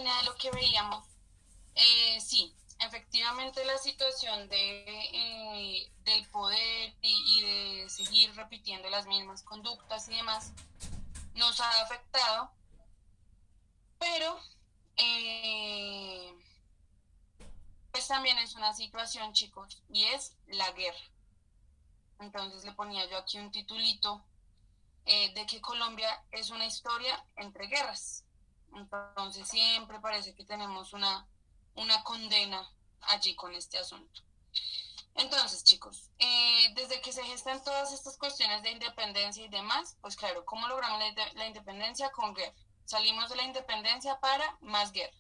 línea de lo que veíamos, sí, efectivamente la situación del poder y de seguir repitiendo las mismas conductas y demás nos ha afectado, pero eh, pues también es una situación, chicos, y es la guerra. Entonces le ponía yo aquí un titulito de que Colombia es una historia entre guerras. Entonces siempre parece que tenemos una condena allí con este asunto. Entonces, chicos, desde que se gestan todas estas cuestiones de independencia y demás, pues claro, ¿cómo logramos la independencia? Con guerra. Salimos de la independencia para más guerra.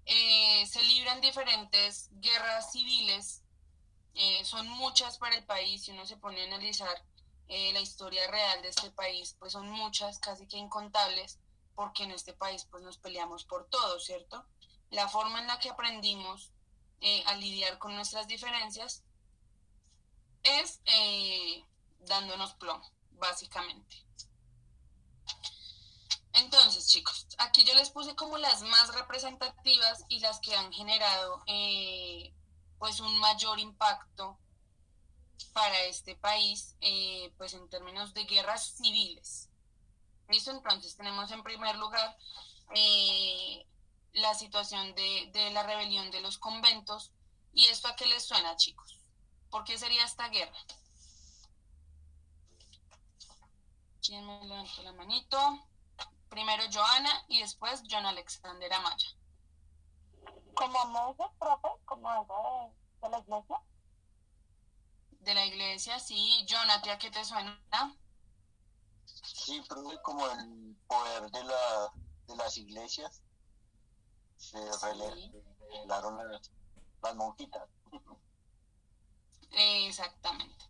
Se libran diferentes guerras civiles, son muchas para el país. Si uno se pone a analizar la historia real de este país, pues son muchas, casi que incontables, porque en este país pues nos peleamos por todo, ¿cierto? La forma en la que aprendimos a lidiar con nuestras diferencias es dándonos plomo, básicamente. Entonces, chicos, aquí yo les puse como las más representativas y las que han generado pues un mayor impacto para este país, pues en términos de guerras civiles. ¿Listo? Entonces tenemos en primer lugar eh, la situación de la rebelión de los conventos. ¿Y esto a qué les suena, chicos? ¿Por qué sería esta guerra? ¿Quién me levantó la manito? Primero Joana y después John Alexander Amaya. Como monjes, profe, como algo de la iglesia. De la iglesia, sí. John, ¿a ti a qué te suena? Sí, profe, como el poder de las iglesias, se Sí, revelaron las monjitas. exactamente.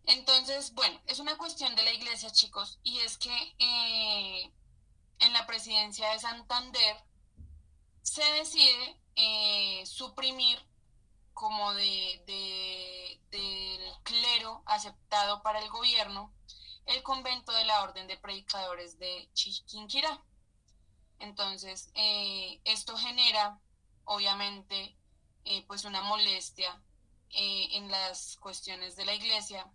Entonces, bueno, es una cuestión de la iglesia, chicos, y es que en la presidencia de Santander se decide suprimir como del clero aceptado para el gobierno el convento de la Orden de Predicadores de Chiquinquirá. Entonces, esto genera, obviamente, pues una molestia en las cuestiones de la iglesia,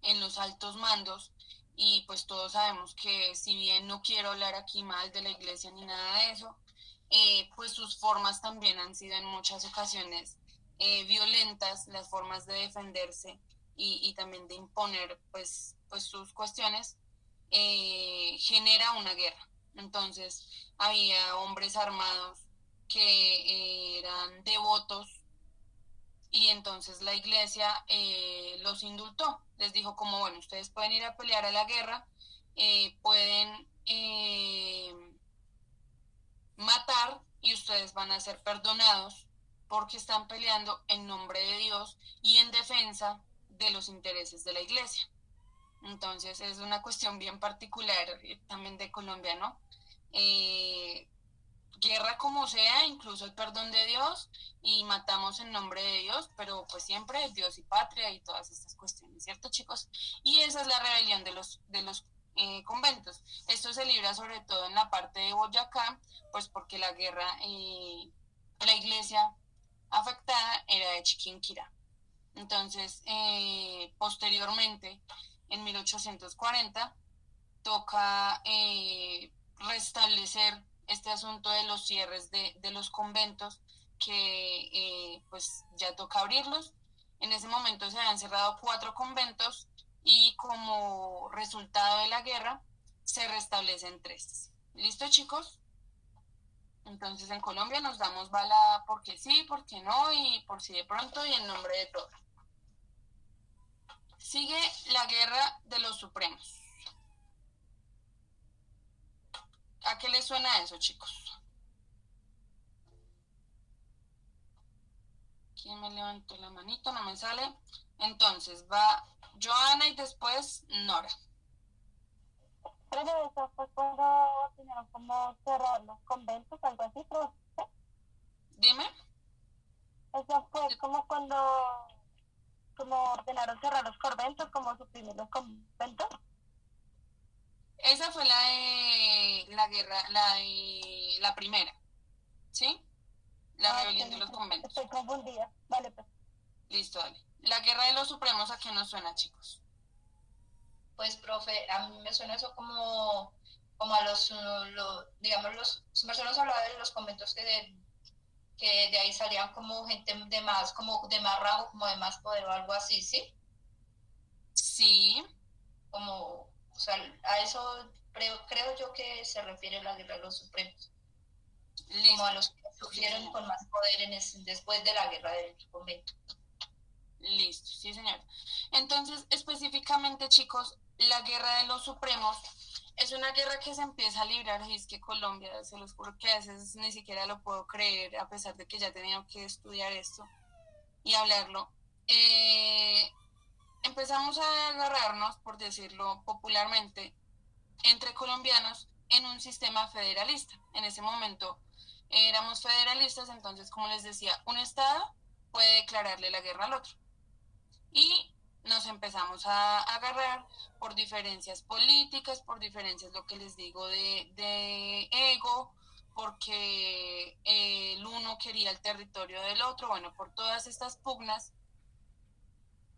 en los altos mandos, y pues todos sabemos que si bien no quiero hablar aquí mal de la iglesia ni nada de eso, pues sus formas también han sido en muchas ocasiones violentas, las formas de defenderse y también de imponer pues sus cuestiones, genera una guerra. Entonces había hombres armados que eran devotos y entonces la iglesia los indultó, les dijo como, bueno, ustedes pueden ir a pelear a la guerra, pueden matar y ustedes van a ser perdonados porque están peleando en nombre de Dios y en defensa de los intereses de la iglesia. Entonces es una cuestión bien particular también de Colombia, ¿no? Eh, Guerra como sea, incluso el perdón de Dios y matamos en nombre de Dios, pero pues siempre Dios y patria y todas estas cuestiones, ¿cierto, chicos? Y esa es la rebelión de los conventos. Esto se libra sobre todo en la parte de Boyacá, pues porque la guerra, la iglesia afectada era de Chiquinquirá. Entonces, posteriormente, en 1840, toca restablecer este asunto de los cierres de los conventos, que pues ya toca abrirlos. En ese momento se habían cerrado 4 conventos y como resultado de la guerra se restablecen 3. ¿Listo, chicos? Entonces en Colombia nos damos bala porque sí, porque no y por si de pronto y en nombre de todo. Sigue la guerra de los supremos. ¿A qué les suena eso, chicos? ¿Quién me levantó la manito? No me sale. Entonces va Joana y después Nora. Pero eso fue cuando tenían como cerrar los conventos, algo así, pero Dime. eso fue como cuando como ordenaron cerrar los conventos, como suprimir los conventos. Esa fue la de la guerra, la de la primera, ¿sí? La Ah, ok, rebelión de los conventos. estoy confundida. Vale, pues. Listo, dale. La guerra de los supremos, ¿a qué nos suena, chicos? Pues, profe, a mí me suena eso como a digamos, su persona nos hablaba de los conventos que de ahí salían como gente como de más rango, como de más poder o algo así, ¿sí? Sí, Como, o sea, a eso creo yo que se refiere la guerra de los supremos, como a listo. los que Sí, surgieron señor. con más poder después de la guerra del convento. Listo, sí, señor. Entonces, específicamente, chicos, la guerra de los supremos es una guerra que se empieza a librar, y es que Colombia, se los juro que a veces ni siquiera lo puedo creer, a pesar de que ya he tenido que estudiar esto y hablarlo. Eh, Empezamos a agarrarnos, por decirlo popularmente, entre colombianos en un sistema federalista. En ese momento éramos federalistas, entonces, como les decía, un Estado puede declararle la guerra al otro. Y nos empezamos a agarrar por diferencias políticas, por diferencias, lo que les digo, de ego, porque el uno quería el territorio del otro, bueno, por todas estas pugnas.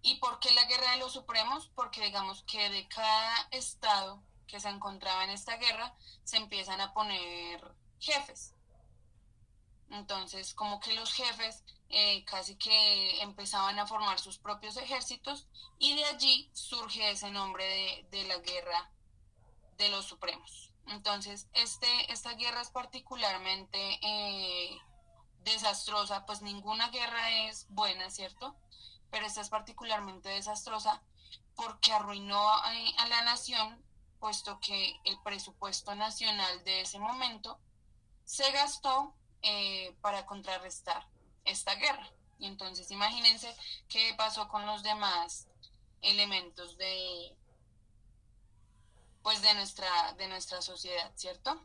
¿Y por qué la guerra de los supremos? Porque digamos que de cada estado que se encontraba en esta guerra se empiezan a poner jefes. Entonces, como que los jefes casi que empezaban a formar sus propios ejércitos y de allí surge ese nombre de la guerra de los supremos. Entonces, esta guerra es particularmente desastrosa, pues ninguna guerra es buena, ¿cierto? Pero esta es particularmente desastrosa porque arruinó a la nación, puesto que el presupuesto nacional de ese momento se gastó para contrarrestar esta guerra. Y entonces imagínense qué pasó con los demás elementos pues de nuestra sociedad, ¿cierto?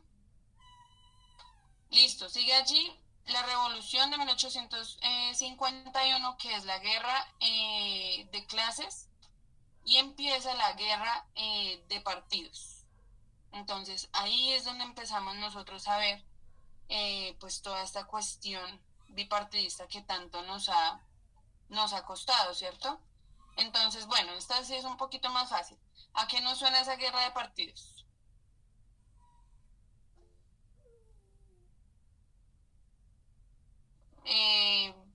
Listo, sigue allí la revolución de 1851, que es la guerra de clases, y empieza la guerra de partidos. Entonces ahí es donde empezamos nosotros a ver pues toda esta cuestión bipartidista que tanto nos ha costado, ¿cierto? Entonces, bueno, esta sí es un poquito más fácil. ¿A qué nos suena esa guerra de partidos?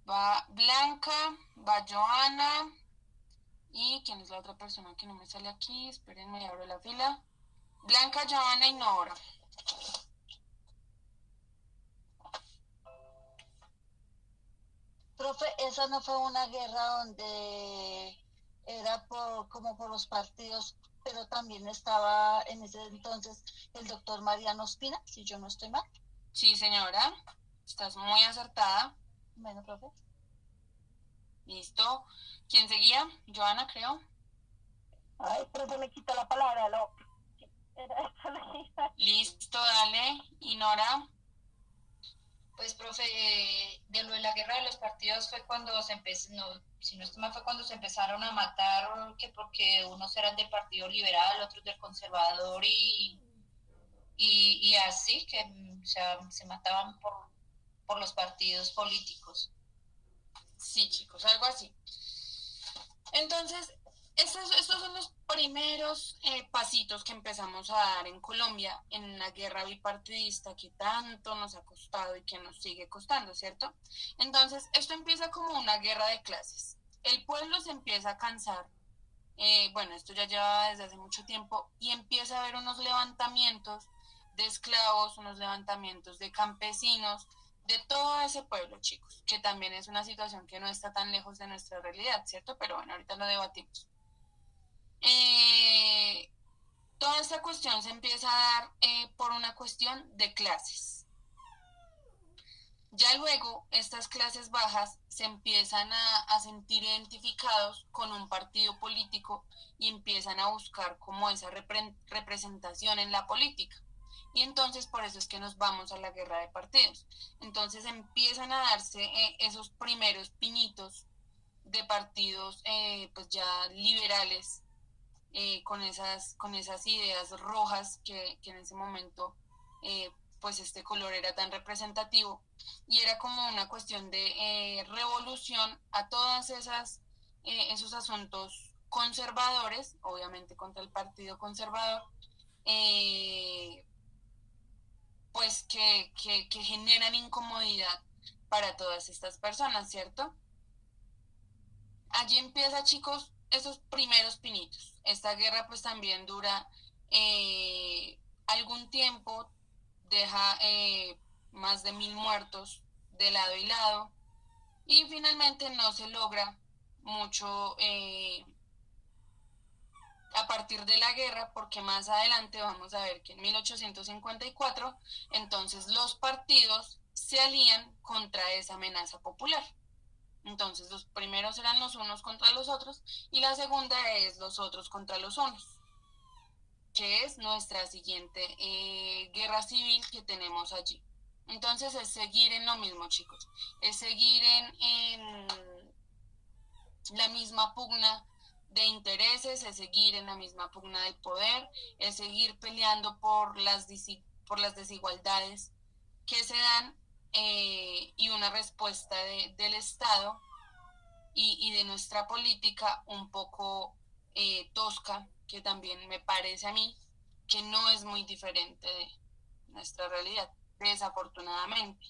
Va Blanca, va Joana, y ¿quién es la otra persona que no me sale aquí? Espérenme, abro la fila. Blanca, Joana y Nora. Profe, esa no fue una guerra donde era como por los partidos, pero también estaba en ese entonces el doctor Mariano Ospina, si yo no estoy mal. Sí, señora, estás muy acertada. Bueno, profe. Listo. ¿Quién seguía? Joana, creo. Ay, pero se me quitó la palabra, lo. Era eso lo que iba. Listo, dale. ¿Y Nora? Pues, profe, de lo de la guerra de los partidos fue cuando se empezó, no, si no estoy mal, fue cuando se empezaron a matar, que porque unos eran del Partido Liberal, otros del Conservador y así, que o sea, se mataban por los partidos políticos. Sí, chicos, algo así. Entonces, estos son los primeros pasitos que empezamos a dar en Colombia en la guerra bipartidista que tanto nos ha costado y que nos sigue costando, ¿cierto? Entonces, esto empieza como una guerra de clases. El pueblo se empieza a cansar. Bueno, esto ya lleva desde hace mucho tiempo y empieza a haber unos levantamientos de esclavos, unos levantamientos de campesinos, de todo ese pueblo, chicos, que también es una situación que no está tan lejos de nuestra realidad, ¿cierto? Pero bueno, ahorita lo debatimos. Eh, Toda esta cuestión se empieza a dar por una cuestión de clases. Ya luego, estas clases bajas se empiezan a sentir identificados con un partido político y empiezan a buscar como esa representación en la política. Y entonces por eso es que nos vamos a la guerra de partidos. Entonces empiezan a darse esos primeros pinitos de partidos pues ya liberales con esas ideas rojas que en ese momento pues este color era tan representativo, y era como una cuestión de revolución a todas esos asuntos conservadores, obviamente contra el Partido Conservador, pues que generan incomodidad para todas estas personas, ¿cierto? Allí empieza, chicos, esos primeros pinitos. Esta guerra pues también dura algún tiempo, deja más de 1000 muertos de lado y lado, y finalmente no se logra mucho a partir de la guerra, porque más adelante vamos a ver que en 1854 entonces los partidos se alían contra esa amenaza popular. Entonces los primeros eran los unos contra los otros y la segunda es los otros contra los unos, que es nuestra siguiente guerra civil que tenemos allí. Entonces es seguir en lo mismo, chicos, es seguir en la misma pugna de intereses, es seguir en la misma pugna del poder, es seguir peleando por las desigualdades que se dan y una respuesta del Estado y de nuestra política un poco tosca, que también me parece a mí que no es muy diferente de nuestra realidad, desafortunadamente.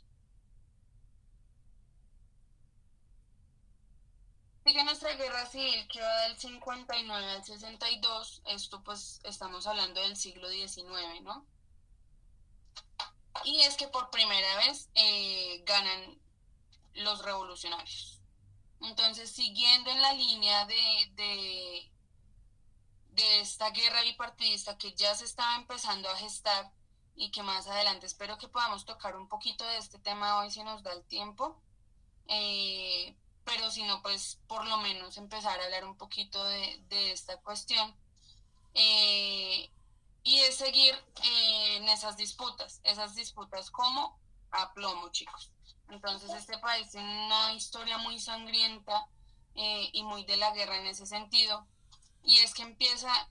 Sigue nuestra guerra civil que va del 59 al 62, esto pues estamos hablando del siglo XIX, ¿no? Y es que por primera vez ganan los revolucionarios. Entonces, siguiendo en la línea de esta guerra bipartidista que ya se estaba empezando a gestar y que más adelante espero que podamos tocar un poquito de este tema hoy si nos da el tiempo, pero si no, pues por lo menos empezar a hablar un poquito de esta cuestión, y es seguir en esas disputas como a plomo, chicos. Entonces este país tiene una historia muy sangrienta y muy de la guerra en ese sentido, y es que empieza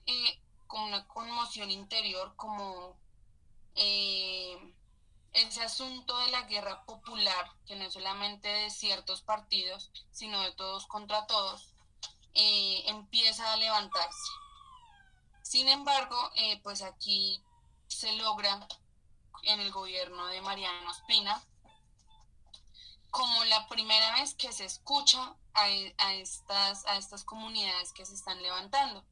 con una conmoción interior, como ese asunto de la guerra popular, que no es solamente de ciertos partidos, sino de todos contra todos, empieza a levantarse. Sin embargo, pues aquí se logra en el gobierno de Mariano Ospina como la primera vez que se escucha a estas comunidades que se están levantando.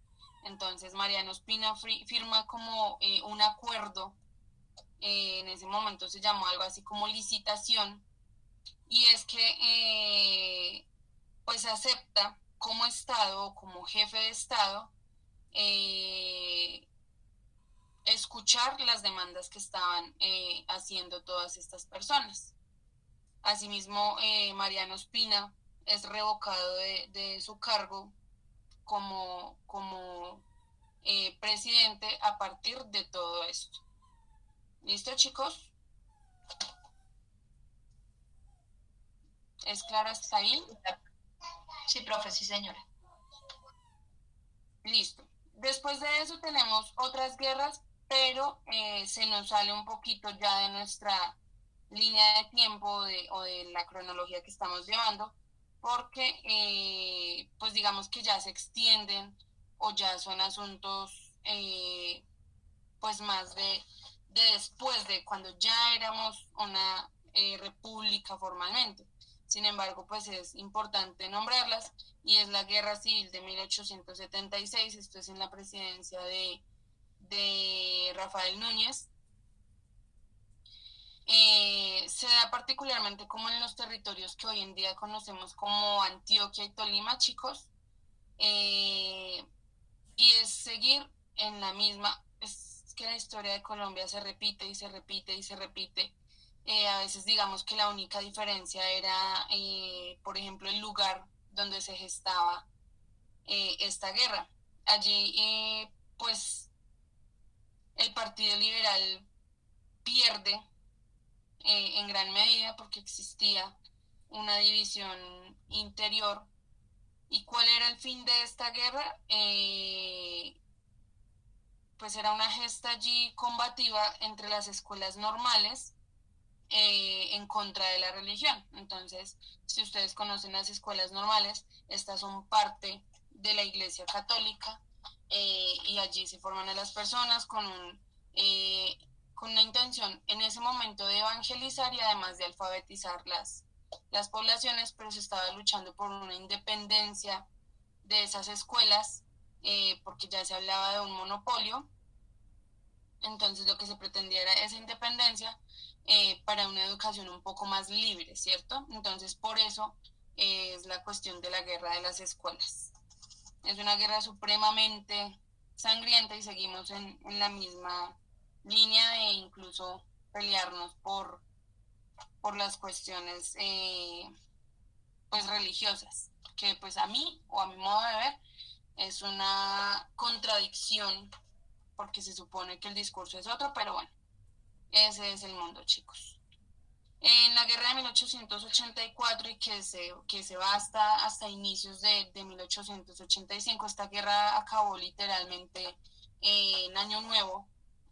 Entonces Mariano Ospina firma como un acuerdo, en ese momento se llamó algo así como licitación, y es que pues acepta como Estado o como jefe de Estado escuchar las demandas que estaban haciendo todas estas personas. Asimismo, Mariano Ospina es revocado de su cargo como presidente a partir de todo esto. ¿Listo, chicos? ¿Es claro hasta ahí? Sí, profe, sí, señora. Listo. Después de eso tenemos otras guerras, pero se nos sale un poquito ya de nuestra línea de tiempo o de la cronología que estamos llevando, porque pues digamos que ya se extienden o ya son asuntos pues más de después de cuando ya éramos una república formalmente. Sin embargo, pues es importante nombrarlas, y es la Guerra Civil de 1876, esto es en la presidencia de Rafael Núñez. Se da particularmente como en los territorios que hoy en día conocemos como Antioquia y Tolima, chicos, y es seguir en la misma, es que la historia de Colombia se repite y se repite y se repite. A veces digamos que la única diferencia era, por ejemplo, el lugar donde se gestaba esta guerra. Allí, pues, el Partido Liberal pierde en gran medida porque existía una división interior. ¿Y cuál era el fin de esta guerra? pues era una gesta allí combativa entre las escuelas normales en contra de la religión. Entonces, si ustedes conocen las escuelas normales, estas son parte de la Iglesia Católica y allí se forman a las personas con una intención en ese momento de evangelizar y además de alfabetizar las poblaciones, pero se estaba luchando por una independencia de esas escuelas porque ya se hablaba de un monopolio. Entonces lo que se pretendía era esa independencia para una educación un poco más libre, ¿cierto? Entonces por eso es la cuestión de la guerra de las escuelas. Es una guerra supremamente sangrienta y seguimos en la misma línea e incluso pelearnos por las cuestiones pues religiosas, que pues a mí o a mi modo de ver es una contradicción porque se supone que el discurso es otro, pero bueno, ese es el mundo, chicos. En la guerra de 1884 y que se va hasta inicios de 1885, esta guerra acabó literalmente en Año Nuevo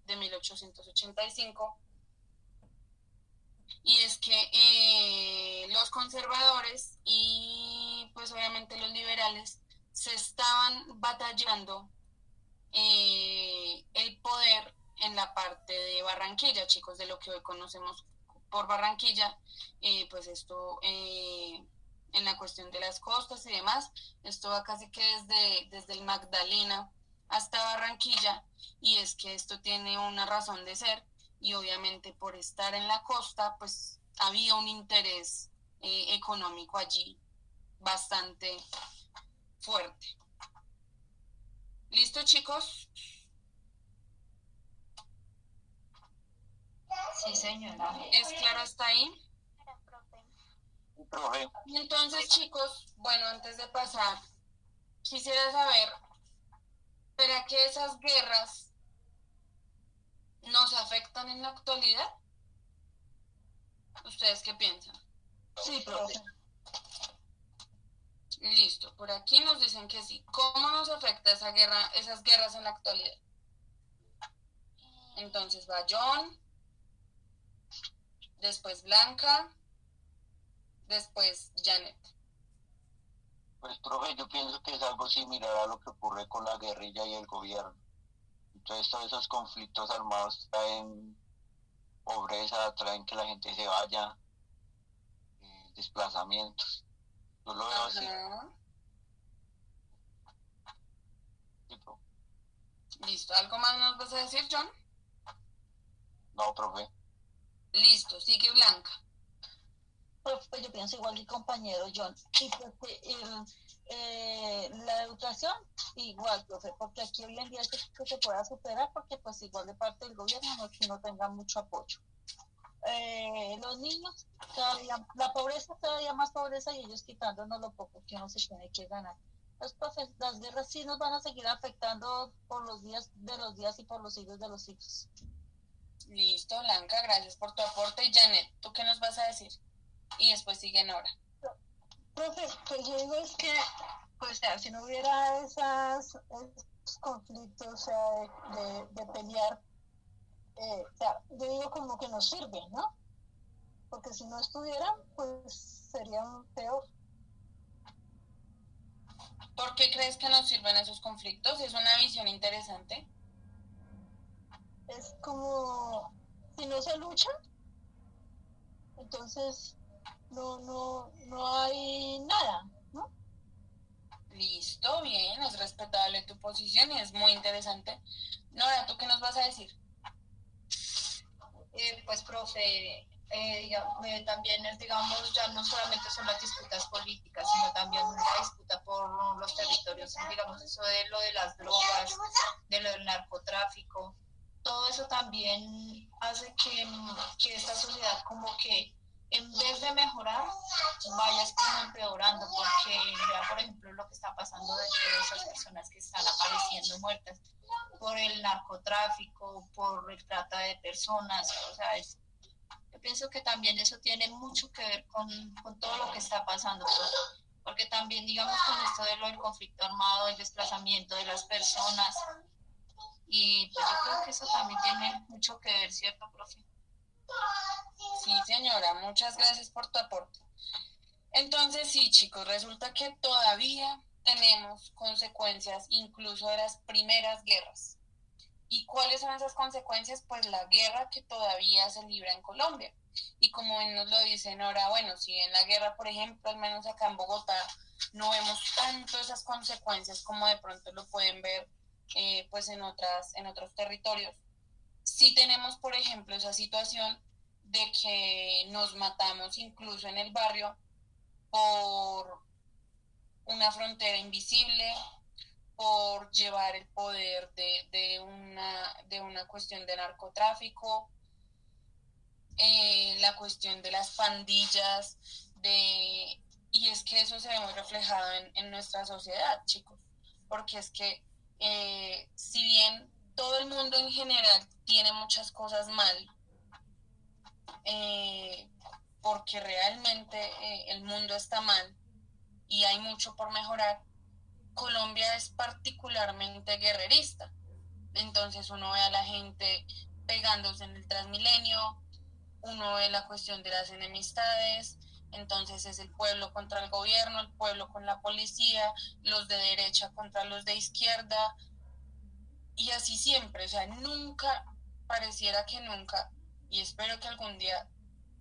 de 1885, y es que los conservadores y pues obviamente los liberales se estaban batallando el poder en la parte de Barranquilla, chicos, de lo que hoy conocemos por Barranquilla, pues esto en la cuestión de las costas y demás, esto va casi que desde el Magdalena hasta Barranquilla, y es que esto tiene una razón de ser, y obviamente por estar en la costa, pues había un interés económico allí bastante fuerte. ¿Listo, chicos? Sí, señora. ¿Es claro hasta ahí? Profe, Y entonces, chicos, bueno, antes de pasar, quisiera saber, ¿será que esas guerras nos afectan en la actualidad? ¿Ustedes qué piensan? Sí, profe. Listo, por aquí nos dicen que sí. ¿Cómo nos afecta esas guerras en la actualidad? Entonces va John, después Blanca, después Janet. pues profe, yo pienso que es algo similar a lo que ocurre con la guerrilla y el gobierno. Entonces todos esos conflictos armados traen pobreza, traen que la gente se vaya, desplazamientos. Yo lo veo así. Ajá. Sí, profe. Listo, ¿algo más nos vas a decir, John? No, profe. Listo, sigue Blanca. Pues yo pienso igual que el compañero John. Y la educación, igual, profe, porque aquí hoy en día es que se pueda superar, porque pues igual de parte del gobierno no es que no tenga mucho apoyo. Los niños, cada día, la pobreza, cada día más pobreza, y ellos quitándonos lo poco que uno se tiene que ganar. Pues, profe, las guerras sí nos van a seguir afectando por los días de los días y por los siglos de los siglos. Listo, Blanca, gracias por tu aporte. Y Janet, ¿tú qué nos vas a decir? Y después sigue Nora. Profe, pues yo digo es que, pues, o sea, si no hubiera esos conflictos, o sea, de pelear, o sea, yo digo como que nos sirven, ¿no? Porque si no estuvieran, pues serían peor. ¿Por qué crees que nos sirven esos conflictos? Es una visión interesante. Es como, si no se lucha, entonces no hay nada, ¿no? Listo, bien, es respetable tu posición y es muy interesante. Nora, ¿tú qué nos vas a decir? Pues, profe, también es, digamos, ya no solamente son las disputas políticas, sino también la disputa por los territorios, digamos, eso de lo de las drogas, de lo del narcotráfico, todo eso también hace que esta sociedad como que en vez de mejorar, vaya como empeorando, porque ya, por ejemplo, lo que está pasando de todas esas personas que están apareciendo muertas por el narcotráfico, por el trata de personas, o sea, yo pienso que también eso tiene mucho que ver con todo lo que está pasando, porque también, digamos, con esto de lo del conflicto armado, el desplazamiento de las personas, Y pues yo creo que eso también tiene mucho que ver, ¿cierto, profe? Sí, señora, muchas gracias por tu aporte. Entonces, sí, chicos, resulta que todavía tenemos consecuencias incluso de las primeras guerras. ¿Y cuáles son esas consecuencias? Pues la guerra que todavía se libra en Colombia. Y como bien nos lo dicen ahora, bueno, si en la guerra, por ejemplo, al menos acá en Bogotá, no vemos tanto esas consecuencias como de pronto lo pueden ver pues en otros territorios. Sí tenemos, por ejemplo, esa situación de que nos matamos incluso en el barrio por una frontera invisible, por llevar el poder de una cuestión de narcotráfico, la cuestión de las pandillas, y es que eso se ve muy reflejado en nuestra sociedad, chicos, porque es que si bien todo el mundo en general tiene muchas cosas mal, eh, porque realmente el mundo está mal y hay mucho por mejorar, Colombia es particularmente guerrerista. Entonces uno ve a la gente pegándose en el Transmilenio, uno ve la cuestión de las enemistades, entonces es el pueblo contra el gobierno, el pueblo con la policía, los de derecha contra los de izquierda, y así siempre, o sea, nunca, pareciera que nunca, y espero que algún día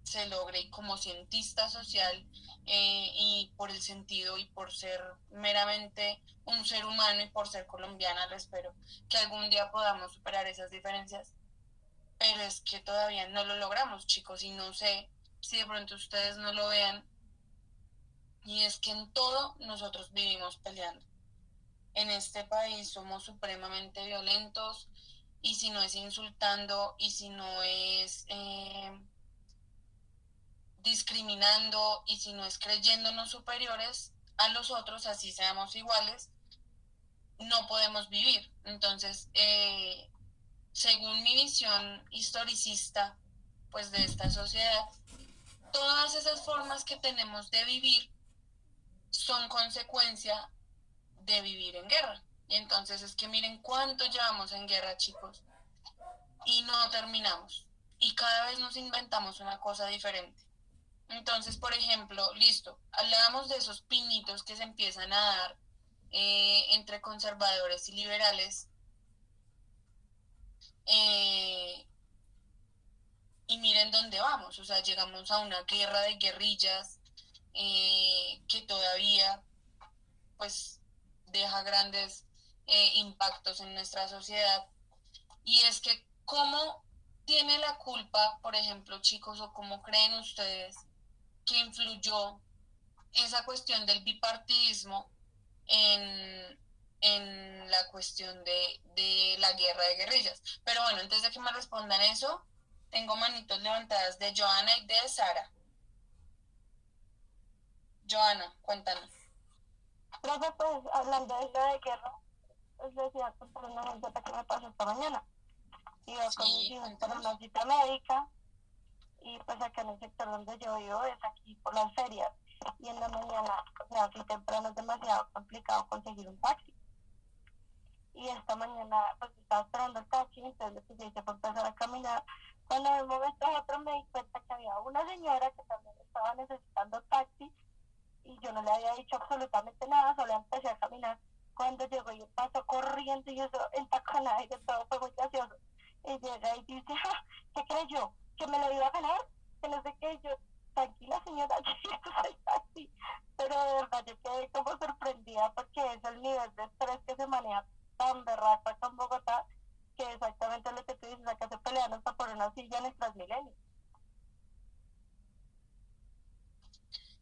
se logre, y como cientista social y por el sentido y por ser meramente un ser humano y por ser colombiana, lo espero, que algún día podamos superar esas diferencias, pero es que todavía no lo logramos, chicos, y no sé si de pronto ustedes no lo vean, y es que en todo nosotros vivimos peleando. En este país somos supremamente violentos, y si no es insultando, y si no es discriminando, y si no es creyéndonos superiores a los otros, así seamos iguales, no podemos vivir. Entonces, según mi visión historicista, pues de esta sociedad, todas esas formas que tenemos de vivir son consecuencia de vivir en guerra. Y entonces es que miren cuánto llevamos en guerra, chicos, y no terminamos. Y cada vez nos inventamos una cosa diferente. Entonces, por ejemplo, listo, hablábamos de esos pinitos que se empiezan a dar entre conservadores y liberales, eh, y miren dónde vamos, o sea, llegamos a una guerra de guerrillas que todavía pues deja grandes impactos en nuestra sociedad, y es que cómo tiene la culpa, por ejemplo, chicos, o cómo creen ustedes que influyó esa cuestión del bipartidismo en la cuestión de la guerra de guerrillas. Pero bueno, antes de que me respondan eso, tengo manitos levantadas de Joana y de Sara. Joana, cuéntanos. Profe, pues hablando de la de guerra, les decía contar una anécdota que me pasó esta mañana. Iba con mis Sí, hijos para cuéntanos. una cita médica y pues acá en el sector donde yo vivo es aquí por las ferias y en la mañana, o sea, así temprano es demasiado complicado conseguir un taxi. Y esta mañana pues estaba esperando el taxi, entonces lo que yo hice fue empezar a caminar. Cuando de un momento a otro me di cuenta que había una señora que también estaba necesitando taxi y yo no le había dicho absolutamente nada, solo empecé a caminar. Cuando llegó y pasó corriendo y eso entaconada y de todo fue muy gracioso. Y llega y dice, ¡ja! ¿Qué creyó? ¿Que me lo iba a ganar? Que no sé qué, yo, tranquila señora, yo soy taxi. Pero de verdad yo quedé como sorprendida porque es el nivel de estrés que se maneja tan berraco acá en Bogotá, que exactamente lo que tú dices, acá se pelean hasta por una silla en el Transmilenio.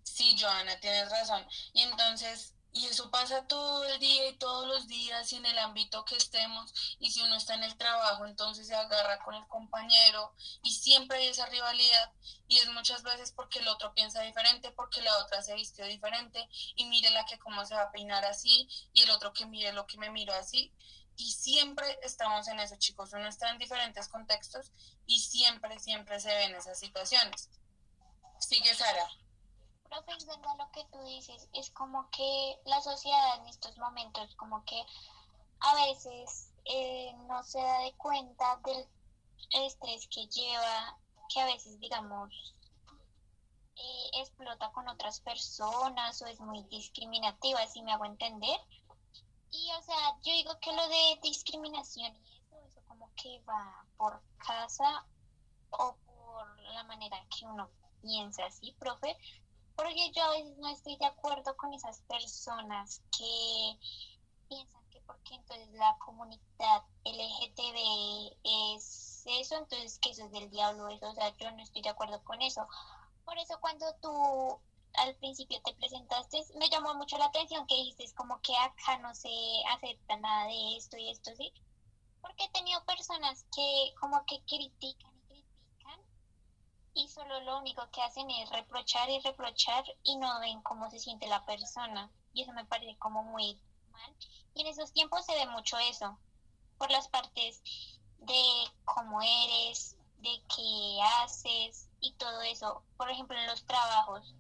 Sí, Joana, tienes razón. Y entonces, y eso pasa todo el día y todos los días y en el ámbito que estemos. Y si uno está en el trabajo, entonces se agarra con el compañero y siempre hay esa rivalidad. Y es muchas veces porque el otro piensa diferente, porque la otra se vistió diferente y mire la que cómo se va a peinar así y el otro que mire lo que me miró así. Y siempre estamos en eso, chicos. Uno está en diferentes contextos y siempre, siempre se ven esas situaciones. Sigue Sara. Profe, es verdad lo que tú dices, es como que la sociedad en estos momentos como que a veces no se da de cuenta del estrés que lleva, que a veces, digamos, explota con otras personas o es muy discriminativa, si me hago entender. Y, o sea, yo digo que lo de discriminación y eso como que va por casa o por la manera que uno piensa, ¿sí, profe? Porque yo a veces no estoy de acuerdo con esas personas que piensan que porque entonces la comunidad LGTB es eso, entonces que eso es del diablo, eso, o sea, yo no estoy de acuerdo con eso. Por eso cuando tú al principio te presentaste, me llamó mucho la atención que dijiste como que acá no se acepta nada de esto y esto, ¿sí? Porque he tenido personas que como que critican y critican y solo lo único que hacen es reprochar y reprochar y no ven cómo se siente la persona. Y eso me parece como muy mal. Y en esos tiempos se ve mucho eso, por las partes de cómo eres, de qué haces y todo eso. Por ejemplo, en los trabajos,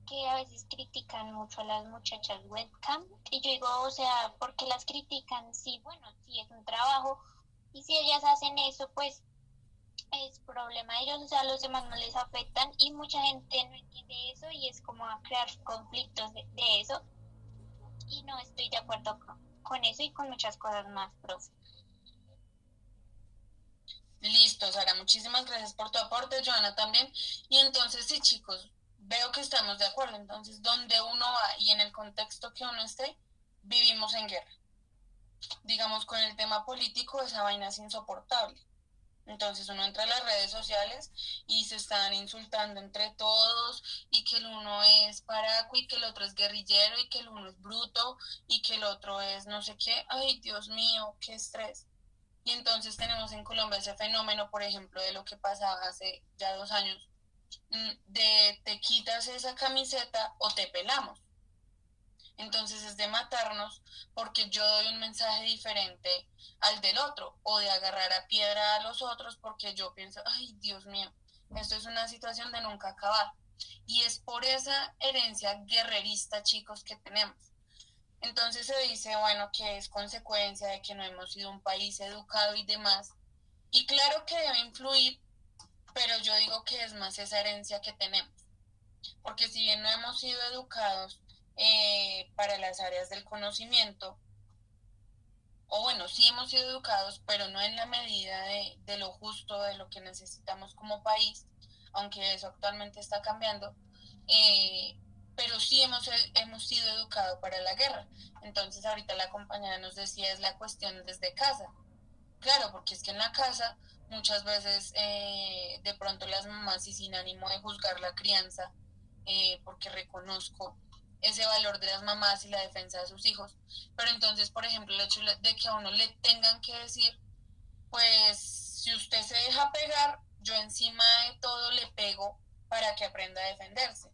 que a veces critican mucho a las muchachas webcam. Y yo digo, o sea, ¿por qué las critican? Sí, bueno, sí es un trabajo. Y si ellas hacen eso, pues es problema de ellos, o sea, a los demás no les afectan y mucha gente no entiende eso y es como a crear conflictos de eso y no estoy de acuerdo con eso y con muchas cosas más, profe. Listo, Sara, muchísimas gracias por tu aporte, Joana también. Y entonces, sí, chicos, veo que estamos de acuerdo. Entonces, donde uno va y en el contexto que uno esté, vivimos en guerra. Digamos, con el tema político, esa vaina es insoportable. Entonces uno entra a las redes sociales y se están insultando entre todos y que el uno es paraco y que el otro es guerrillero y que el uno es bruto y que el otro es no sé qué. Ay, Dios mío, qué estrés. Y entonces tenemos en Colombia ese fenómeno, por ejemplo, de lo que pasaba hace ya 2 años, de te quitas esa camiseta o te pelamos. Entonces es de matarnos porque yo doy un mensaje diferente al del otro o de agarrar a piedra a los otros porque yo pienso, ay, Dios mío, esto es una situación de nunca acabar. Y es por esa herencia guerrerista, chicos, que tenemos. Entonces se dice, bueno, que es consecuencia de que no hemos sido un país educado y demás. Y claro que debe influir, pero yo digo que es más esa herencia que tenemos. Porque si bien no hemos sido educados para las áreas del conocimiento, o bueno, sí hemos sido educados, pero no en la medida de lo justo, de lo que necesitamos como país, aunque eso actualmente está cambiando, pero sí hemos sido educados para la guerra. Entonces ahorita la compañera nos decía es la cuestión desde casa. Claro, porque es que en la casa muchas veces de pronto las mamás y sin ánimo de juzgar la crianza, porque reconozco ese valor de las mamás y la defensa de sus hijos, pero entonces, por ejemplo, el hecho de que a uno le tengan que decir, pues si usted se deja pegar, yo encima de todo le pego para que aprenda a defenderse.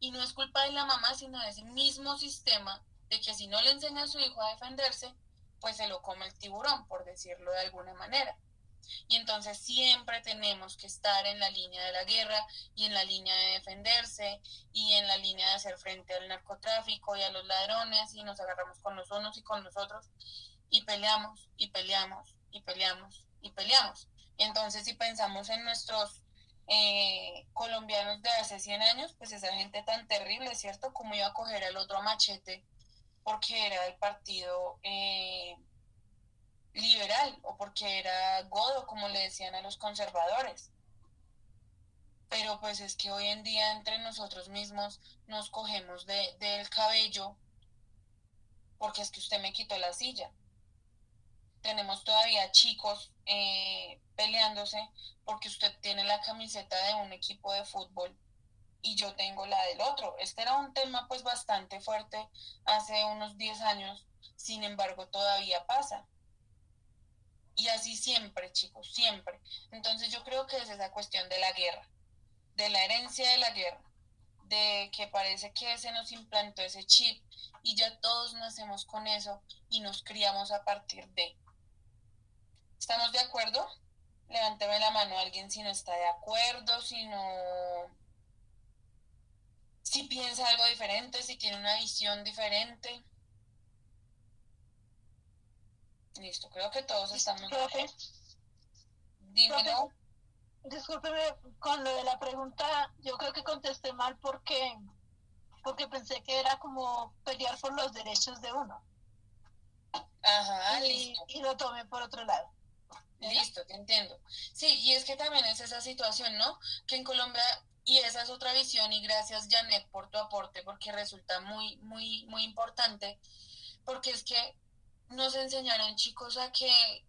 Y no es culpa de la mamá, sino de ese mismo sistema de que si no le enseña a su hijo a defenderse, pues se lo come el tiburón, por decirlo de alguna manera. Y entonces siempre tenemos que estar en la línea de la guerra y en la línea de defenderse y en la línea de hacer frente al narcotráfico y a los ladrones y nos agarramos con los unos y con los otros y peleamos y peleamos y peleamos y peleamos. Y entonces si pensamos en nuestros colombianos de hace 100 años, pues esa gente tan terrible, ¿cierto? Como iba a coger al otro a machete porque era del partido liberal o porque era godo, como le decían a los conservadores. Pero pues es que hoy en día entre nosotros mismos nos cogemos del cabello porque es que usted me quitó la silla. Tenemos todavía chicos peleándose porque usted tiene la camiseta de un equipo de fútbol y yo tengo la del otro. Este era un tema pues bastante fuerte hace unos 10 años, sin embargo todavía pasa. Y así siempre, chicos, siempre. Entonces yo creo que es esa cuestión de la guerra, de la herencia de la guerra, de que parece que se nos implantó ese chip y ya todos nacemos con eso y nos criamos a partir de. ¿Estamos de acuerdo? Levánteme la mano a alguien si no está de acuerdo, si piensa algo diferente, si tiene una visión diferente. Listo, creo que todos estamos... Profe, Dime, profe, ¿no? discúlpeme con lo de la pregunta, yo creo que contesté mal porque pensé que era como pelear por los derechos de uno Ajá, listo. y lo tomé por otro lado. Listo, te entiendo. Sí, y es que también es esa situación, ¿no? Que en Colombia, y esa es otra visión, y gracias Janet por tu aporte, porque resulta muy, muy, muy importante, porque es que nos enseñaron chicos a que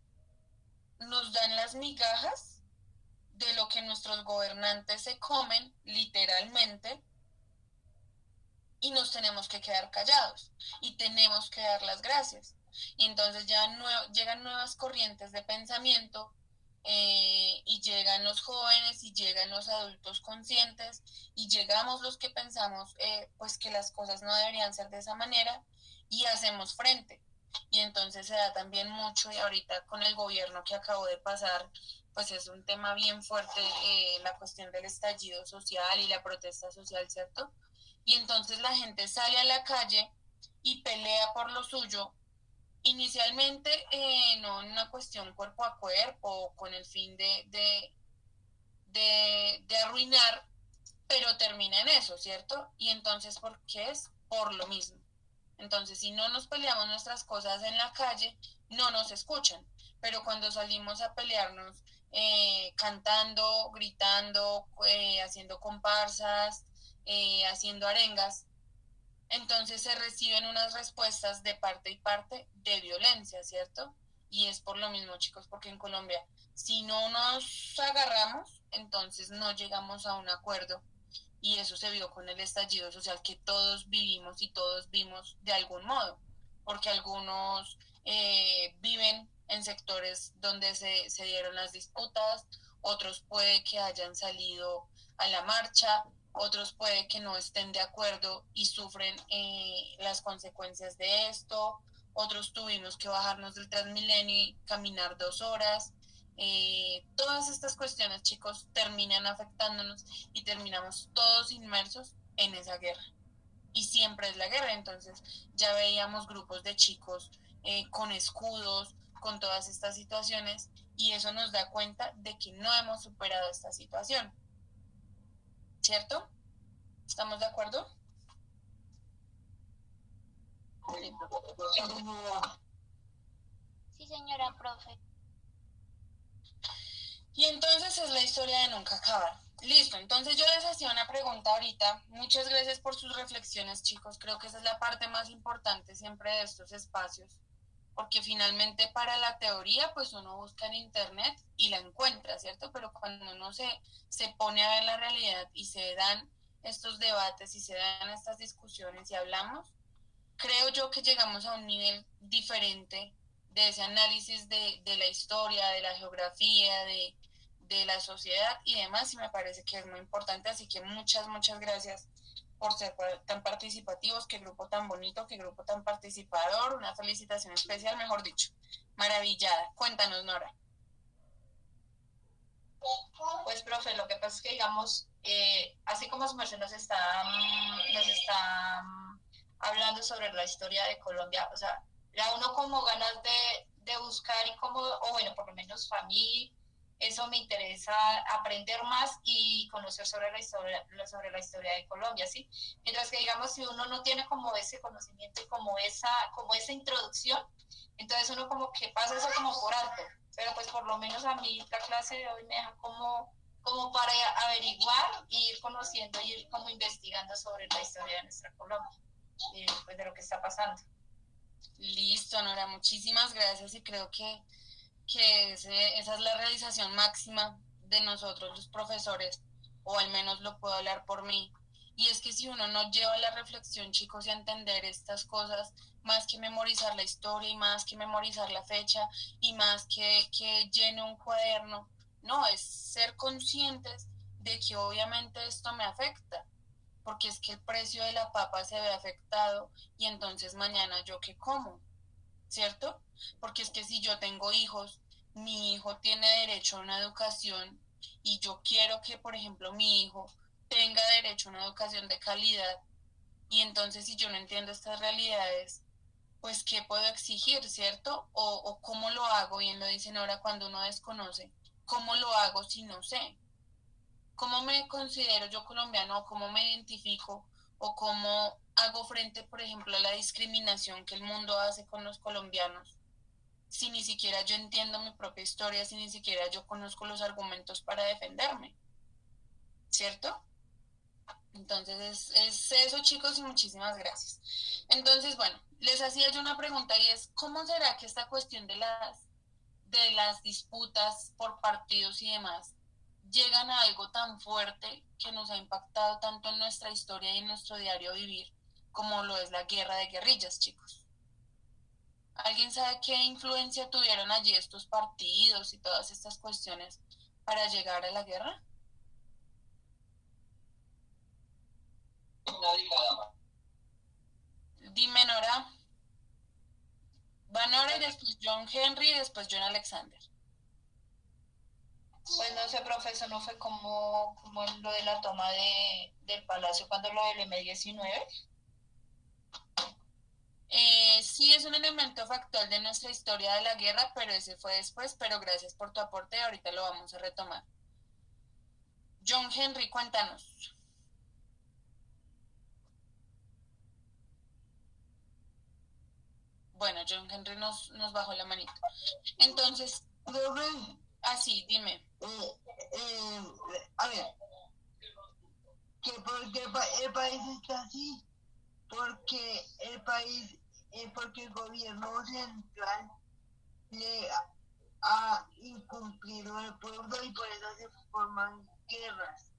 nos dan las migajas de lo que nuestros gobernantes se comen, literalmente, y nos tenemos que quedar callados, y tenemos que dar las gracias. Y entonces ya llegan nuevas corrientes de pensamiento, y llegan los jóvenes y llegan los adultos conscientes y llegamos los que pensamos pues que las cosas no deberían ser de esa manera y hacemos frente. Y entonces se da también mucho, y ahorita con el gobierno que acabó de pasar, pues es un tema bien fuerte, la cuestión del estallido social y la protesta social, ¿cierto? Y entonces la gente sale a la calle y pelea por lo suyo, inicialmente no en una cuestión cuerpo a cuerpo, con el fin de arruinar, pero termina en eso, ¿cierto? Y entonces, ¿por qué es? Por lo mismo. Entonces, si no nos peleamos nuestras cosas en la calle, no nos escuchan. Pero cuando salimos a pelearnos, cantando, gritando, haciendo comparsas, haciendo arengas, entonces se reciben unas respuestas de parte y parte de violencia, ¿cierto? Y es por lo mismo, chicos, porque en Colombia, si no nos agarramos, entonces no llegamos a un acuerdo. Y eso se vio con el estallido social que todos vivimos y todos vimos de algún modo, porque algunos viven en sectores donde se dieron las disputas, otros puede que hayan salido a la marcha, otros puede que no estén de acuerdo y sufren las consecuencias de esto, otros tuvimos que bajarnos del Transmilenio y caminar 2 horas. Todas estas cuestiones, chicos, terminan afectándonos y terminamos todos inmersos en esa guerra. Y siempre es la guerra, entonces ya veíamos grupos de chicos con escudos, con todas estas situaciones, y eso nos da cuenta de que no hemos superado esta situación. ¿Cierto? ¿Estamos de acuerdo? Sí, señora profe. Y entonces es la historia de nunca acabar. Listo, entonces yo les hacía una pregunta ahorita. Muchas gracias por sus reflexiones, chicos. Creo que esa es la parte más importante siempre de estos espacios, porque finalmente para la teoría pues uno busca en internet y la encuentra, ¿cierto? Pero cuando uno se pone a ver la realidad y se dan estos debates y se dan estas discusiones y hablamos, creo yo que llegamos a un nivel diferente de ese análisis de la historia, de la geografía, de la sociedad y demás, y me parece que es muy importante, así que muchas, muchas gracias por ser tan participativos, qué grupo tan bonito, qué grupo tan participador, una felicitación especial, mejor dicho, maravillada. Cuéntanos, Nora. Pues, profe, lo que pasa es que, digamos, así como su merced nos está hablando sobre la historia de Colombia, o sea, da uno como ganas de buscar y como, o bueno, por lo menos para mí, eso me interesa aprender más y conocer sobre la historia de Colombia, ¿sí? Mientras que, digamos, si uno no tiene como ese conocimiento y como esa introducción, entonces uno como que pasa eso como por alto. Pero pues por lo menos a mí la clase de hoy me deja como para averiguar y ir conociendo y ir como investigando sobre la historia de nuestra Colombia y pues de lo que está pasando. Listo, Nora, muchísimas gracias y creo que esa es la realización máxima de nosotros los profesores, o al menos lo puedo hablar por mí. Y es que si uno no lleva la reflexión, chicos, y a entender estas cosas, más que memorizar la historia y más que memorizar la fecha y más que llene un cuaderno, no, es ser conscientes de que obviamente esto me afecta, porque es que el precio de la papa se ve afectado y entonces mañana yo qué como, ¿cierto? Porque es que si yo tengo hijos, mi hijo tiene derecho a una educación y yo quiero que, por ejemplo, mi hijo tenga derecho a una educación de calidad y entonces si yo no entiendo estas realidades, pues qué puedo exigir, ¿cierto? O cómo lo hago, bien lo dicen ahora cuando uno desconoce, ¿cómo lo hago si no sé? ¿Cómo me considero yo colombiano? ¿Cómo me identifico? ¿O cómo hago frente, por ejemplo, a la discriminación que el mundo hace con los colombianos? Si ni siquiera yo entiendo mi propia historia, si ni siquiera yo conozco los argumentos para defenderme, ¿cierto? Entonces es eso, chicos, y muchísimas gracias. Entonces, bueno, les hacía yo una pregunta y es, ¿cómo será que esta cuestión de las disputas por partidos y demás llegan a algo tan fuerte que nos ha impactado tanto en nuestra historia y en nuestro diario vivir como lo es la guerra de guerrillas, chicos? ¿Alguien sabe qué influencia tuvieron allí estos partidos y todas estas cuestiones para llegar a la guerra? Dime, Nora. Va Nora y después John Henry y después John Alexander. Pues no sé, profesor, ¿no fue como lo de la toma del palacio cuando lo del M-19? Sí es un elemento factual de nuestra historia de la guerra, pero ese fue después, pero gracias por tu aporte, ahorita lo vamos a retomar. John Henry, cuéntanos. Bueno, John Henry nos bajó la manita. Entonces, así, dime. A ver, que porque el país está así, porque el país, porque el gobierno central le ha incumplido al pueblo y por eso se forman guerras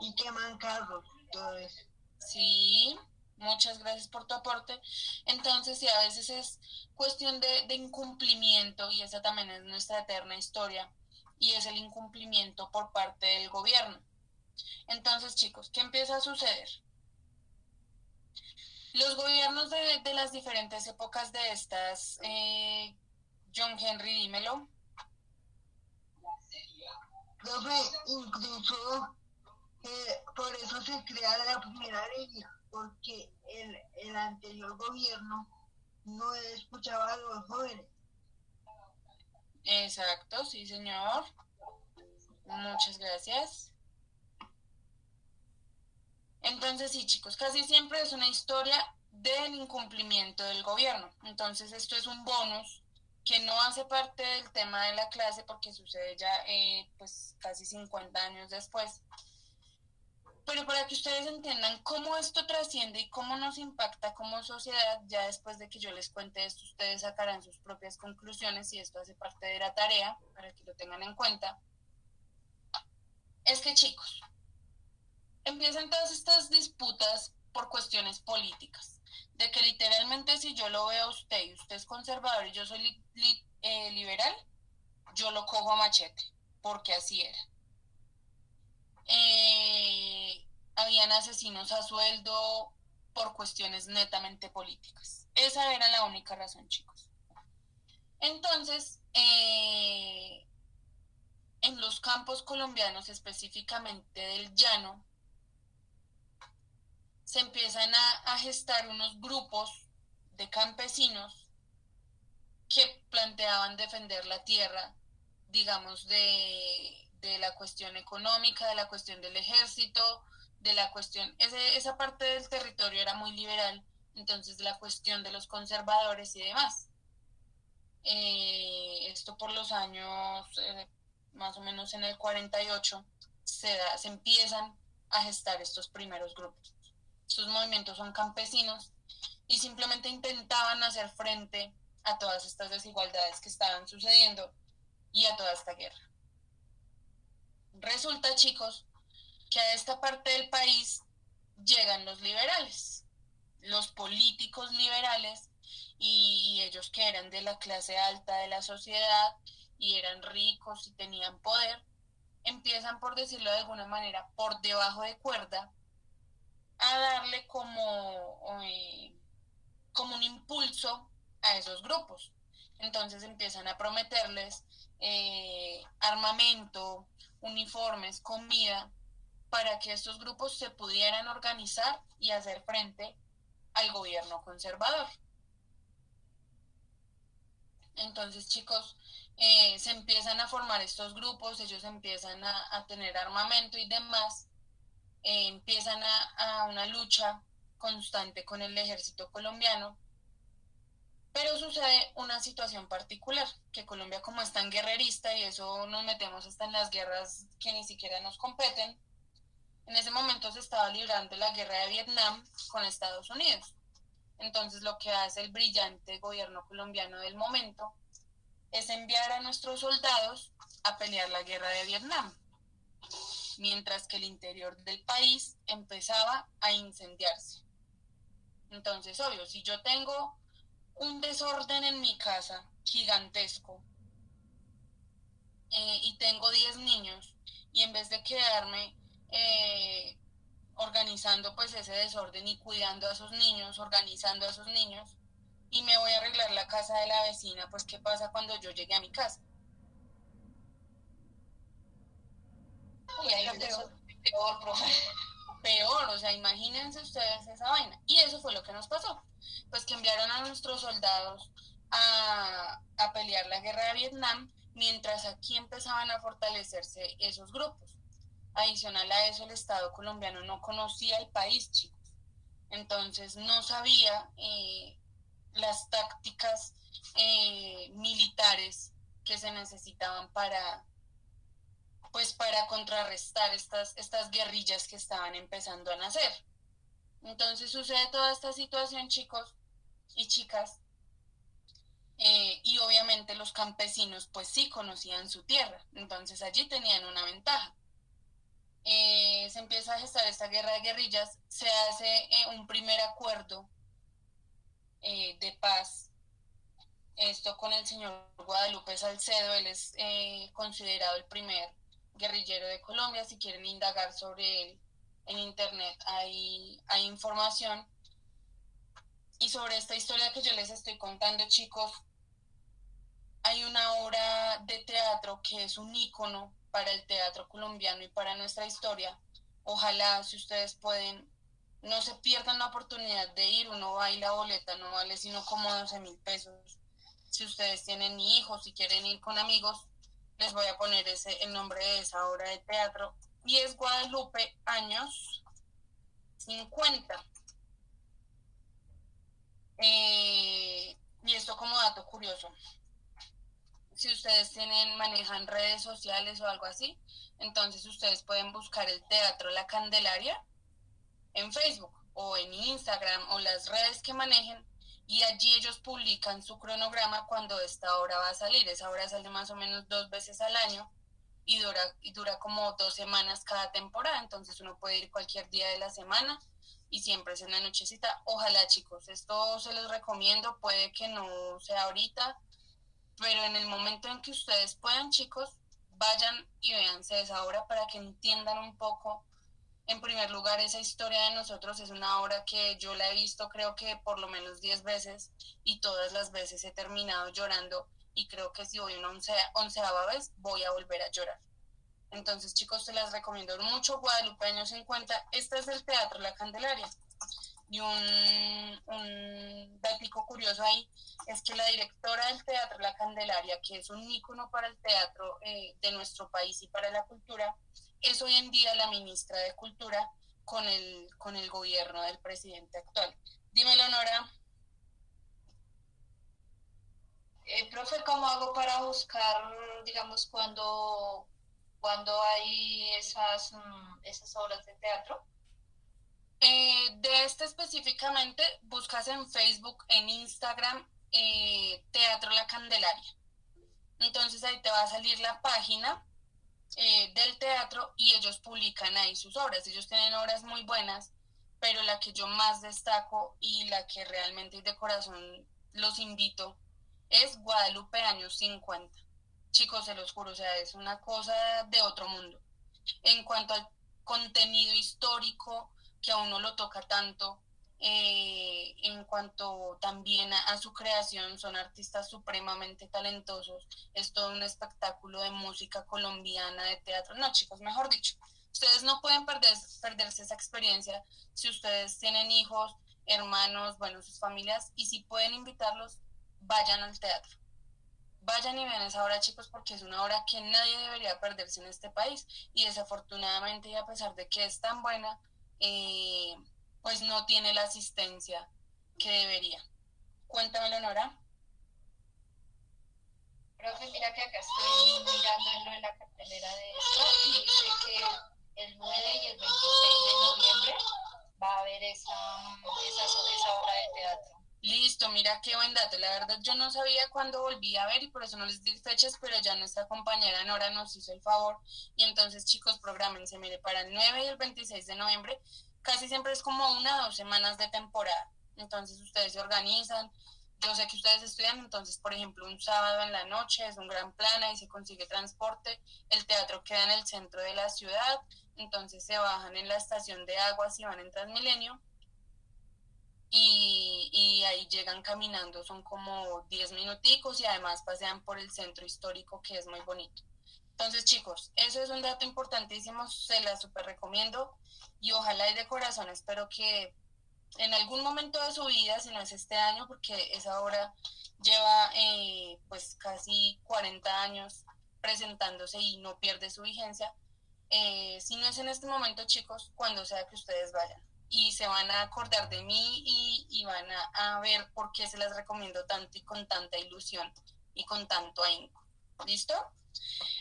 y queman carros, todo eso. Sí, muchas gracias por tu aporte. Entonces, sí, a veces es cuestión de incumplimiento y esa también es nuestra eterna historia y es el incumplimiento por parte del gobierno. Entonces, chicos, ¿qué empieza a suceder? Los gobiernos de las diferentes épocas de estas, John Henry, dímelo. Profe, incluso por eso se crea la primera línea, porque el anterior gobierno no escuchaba a los jóvenes. Exacto, sí, señor. Muchas gracias. Entonces, sí, chicos, casi siempre es una historia del incumplimiento del gobierno. Entonces, esto es un bonus que no hace parte del tema de la clase porque sucede ya pues casi 50 años después. Pero para que ustedes entiendan cómo esto trasciende y cómo nos impacta como sociedad, ya después de que yo les cuente esto, ustedes sacarán sus propias conclusiones y esto hace parte de la tarea para que lo tengan en cuenta. Es que, chicos, empiezan todas estas disputas por cuestiones políticas, de que literalmente si yo lo veo a usted y usted es conservador y yo soy liberal, yo lo cojo a machete, porque así era. Habían asesinos a sueldo por cuestiones netamente políticas. Esa era la única razón, chicos. Entonces, en los campos colombianos, específicamente del llano, se empiezan a gestar unos grupos de campesinos que planteaban defender la tierra, digamos, de la cuestión económica, de la cuestión del ejército, de la cuestión, esa parte del territorio era muy liberal, entonces de la cuestión de los conservadores y demás. Esto por los años, más o menos en el 48, se empiezan a gestar estos primeros grupos. Estos movimientos son campesinos y simplemente intentaban hacer frente a todas estas desigualdades que estaban sucediendo y a toda esta guerra. Resulta, chicos, que a esta parte del país llegan los liberales, los políticos liberales, y ellos que eran de la clase alta de la sociedad y eran ricos y tenían poder, empiezan, por decirlo de alguna manera, por debajo de cuerda, a darle como un impulso a esos grupos. Entonces empiezan a prometerles armamento, uniformes, comida, para que estos grupos se pudieran organizar y hacer frente al gobierno conservador. Entonces, chicos, se empiezan a formar estos grupos, ellos empiezan a tener armamento y demás, empiezan a una lucha constante con el ejército colombiano, pero sucede una situación particular, que Colombia como es tan guerrerista y eso nos metemos hasta en las guerras que ni siquiera nos competen, en ese momento se estaba librando la guerra de Vietnam con Estados Unidos. Entonces lo que hace el brillante gobierno colombiano del momento es enviar a nuestros soldados a pelear la guerra de Vietnam, mientras que el interior del país empezaba a incendiarse. Entonces, obvio, si yo tengo un desorden en mi casa gigantesco y tengo 10 niños, y en vez de quedarme organizando pues ese desorden y cuidando a esos niños, organizando a esos niños, y me voy a arreglar la casa de la vecina, pues ¿qué pasa cuando yo llegue a mi casa? Y ahí eso peor, profe. Peor, o sea, imagínense ustedes esa vaina. Y eso fue lo que nos pasó. Pues que enviaron a nuestros soldados a pelear la guerra de Vietnam, mientras aquí empezaban a fortalecerse esos grupos. Adicional a eso, el Estado colombiano no conocía el país, chicos. Entonces no sabía las tácticas militares que se necesitaban pues para contrarrestar estas guerrillas que estaban empezando a nacer. Entonces sucede toda esta situación, chicos y chicas, y obviamente los campesinos pues sí conocían su tierra, entonces allí tenían una ventaja. Se empieza a gestar esta guerra de guerrillas, se hace un primer acuerdo de paz, esto con el señor Guadalupe Salcedo, él es considerado el primer guerrillero de Colombia. Si quieren indagar sobre él en internet hay información. Y sobre esta historia que yo les estoy contando, chicos, hay una obra de teatro que es un ícono para el teatro colombiano y para nuestra historia. Ojalá, si ustedes pueden, no se pierdan la oportunidad de ir. Uno va y la boleta no vale sino como 12.000 pesos. Si ustedes tienen hijos, si quieren ir con amigos, les voy a poner el nombre de esa obra de teatro. Y es Guadalupe, años 50. Y esto como dato curioso. Si ustedes manejan redes sociales o algo así, entonces ustedes pueden buscar el Teatro La Candelaria en Facebook o en Instagram o las redes que manejen, y allí ellos publican su cronograma cuando esta obra va a salir. Esa obra sale más o menos 2 veces al año y dura como 2 semanas cada temporada, entonces uno puede ir cualquier día de la semana y siempre es en la nochecita. Ojalá, chicos, esto se los recomiendo, puede que no sea ahorita, pero en el momento en que ustedes puedan, chicos, vayan y véanse esa obra para que entiendan un poco. En primer lugar, esa historia de nosotros es una obra que yo la he visto creo que por lo menos 10 veces, y todas las veces he terminado llorando, y creo que si voy una onceava vez voy a volver a llorar. Entonces, chicos, se las recomiendo mucho. Guadalupe, años 50. Este es el Teatro La Candelaria. Y un datico curioso ahí es que la directora del Teatro La Candelaria, que es un ícono para el teatro de nuestro país y para la cultura, es hoy en día la ministra de Cultura con el gobierno del presidente actual. Dímelo, Nora. Profe, ¿cómo hago para buscar, digamos, cuando hay esas obras de teatro? De este específicamente, buscas en Facebook, en Instagram, Teatro La Candelaria. Entonces ahí te va a salir la página del teatro y ellos publican ahí sus obras. Ellos tienen obras muy buenas, pero la que yo más destaco y la que realmente de corazón los invito es Guadalupe, años 50. Chicos, se los juro, o sea, es una cosa de otro mundo. En cuanto al contenido histórico, que a uno lo toca tanto, en cuanto también a su creación, son artistas supremamente talentosos, es todo un espectáculo de música colombiana, de teatro. No, chicos, mejor dicho, ustedes no pueden perderse esa experiencia si ustedes tienen hijos, hermanos, bueno, sus familias, y si pueden invitarlos, vayan al teatro. vayan y vean esa obra, chicos, porque es una obra que nadie debería perderse en este país, y desafortunadamente, y a pesar de que es tan buena, pues no tiene la asistencia que debería. Cuéntamelo, Nora. Profe, mira que acá estoy mirando en lo de la cartelera de esto y dice que el 9 y el 26 de noviembre va a haber esa obra de teatro. Listo, mira qué buen dato. La verdad yo no sabía cuándo volví a ver y por eso no les di fechas, pero ya nuestra compañera Nora nos hizo el favor. Y entonces, chicos, prográmense, mire, para el 9 y el 26 de noviembre casi siempre es como 1 o 2 semanas de temporada. Entonces ustedes se organizan. Yo sé que ustedes estudian, entonces, por ejemplo, un sábado en la noche es un gran plan, ahí se consigue transporte. El teatro queda en el centro de la ciudad, entonces se bajan en la estación de Aguas y van en Transmilenio. Y ahí llegan caminando, son como 10 minuticos y además pasean por el centro histórico, que es muy bonito. Entonces, chicos, eso es un dato importantísimo, se la super recomiendo, y ojalá y de corazón espero que en algún momento de su vida, si no es este año, porque esa obra lleva pues casi 40 años presentándose y no pierde su vigencia, si no es en este momento, chicos, cuando sea que ustedes vayan. Y se van a acordar de mí y van a ver por qué se las recomiendo tanto y con tanta ilusión y con tanto ahínco. ¿Listo?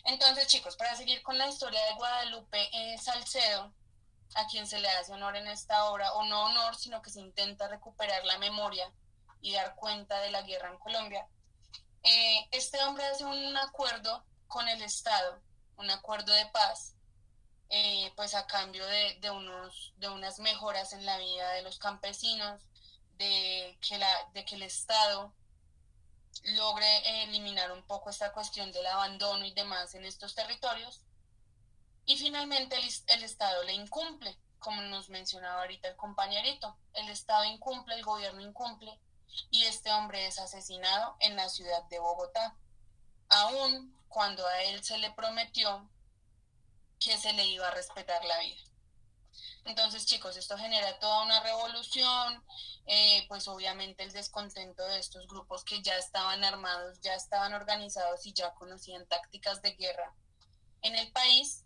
Entonces, chicos, para seguir con la historia de Guadalupe Salcedo, a quien se le hace honor en esta obra, o no honor, sino que se intenta recuperar la memoria y dar cuenta de la guerra en Colombia, este hombre hace un acuerdo con el Estado, un acuerdo de paz, pues a cambio de unas mejoras en la vida de los campesinos, de que el Estado logre eliminar un poco esta cuestión del abandono y demás en estos territorios, y finalmente el Estado le incumple, como nos mencionaba ahorita el compañerito, el Estado incumple, el gobierno incumple, y este hombre es asesinado en la ciudad de Bogotá, aun cuando a él se le prometió que se le iba a respetar la vida. Entonces, chicos, esto genera toda una revolución, pues obviamente el descontento de estos grupos que ya estaban armados, ya estaban organizados y ya conocían tácticas de guerra en el país,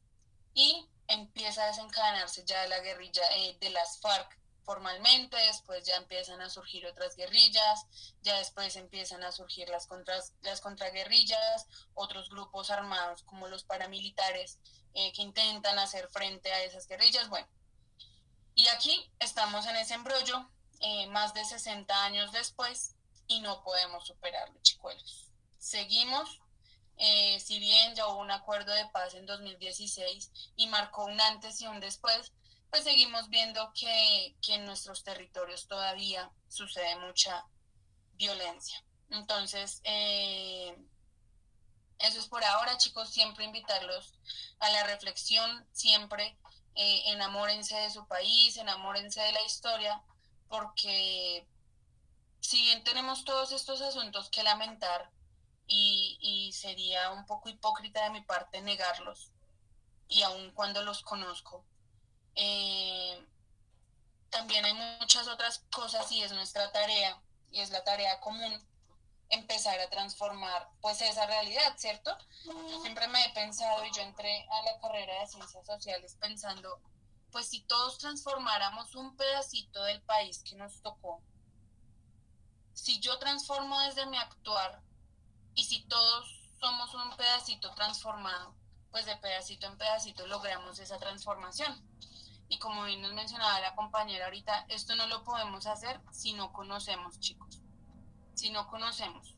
y empieza a desencadenarse ya la guerrilla de las FARC formalmente, después ya empiezan a surgir otras guerrillas, ya después empiezan a surgir las contraguerrillas, otros grupos armados como los paramilitares que intentan hacer frente a esas guerrillas. Bueno, y aquí estamos en ese embrollo, más de 60 años después, y no podemos superarlo, chicuelos. Seguimos, si bien ya hubo un acuerdo de paz en 2016 y marcó un antes y un después, pues seguimos viendo que en nuestros territorios todavía sucede mucha violencia. Entonces, eso es por ahora, chicos. Siempre invitarlos a la reflexión, siempre enamórense de su país, enamórense de la historia, porque si bien tenemos todos estos asuntos que lamentar, y sería un poco hipócrita de mi parte negarlos, y aun cuando los conozco, también hay muchas otras cosas, y es nuestra tarea, y es la tarea común, empezar a transformar pues esa realidad, ¿cierto? Yo siempre me he pensado, y yo entré a la carrera de ciencias sociales pensando, pues si todos transformáramos un pedacito del país que nos tocó, si yo transformo desde mi actuar, y si todos somos un pedacito transformado, pues de pedacito en pedacito logramos esa transformación. Y como bien nos mencionaba la compañera ahorita, esto no lo podemos hacer si no conocemos, chicos. Si no conocemos.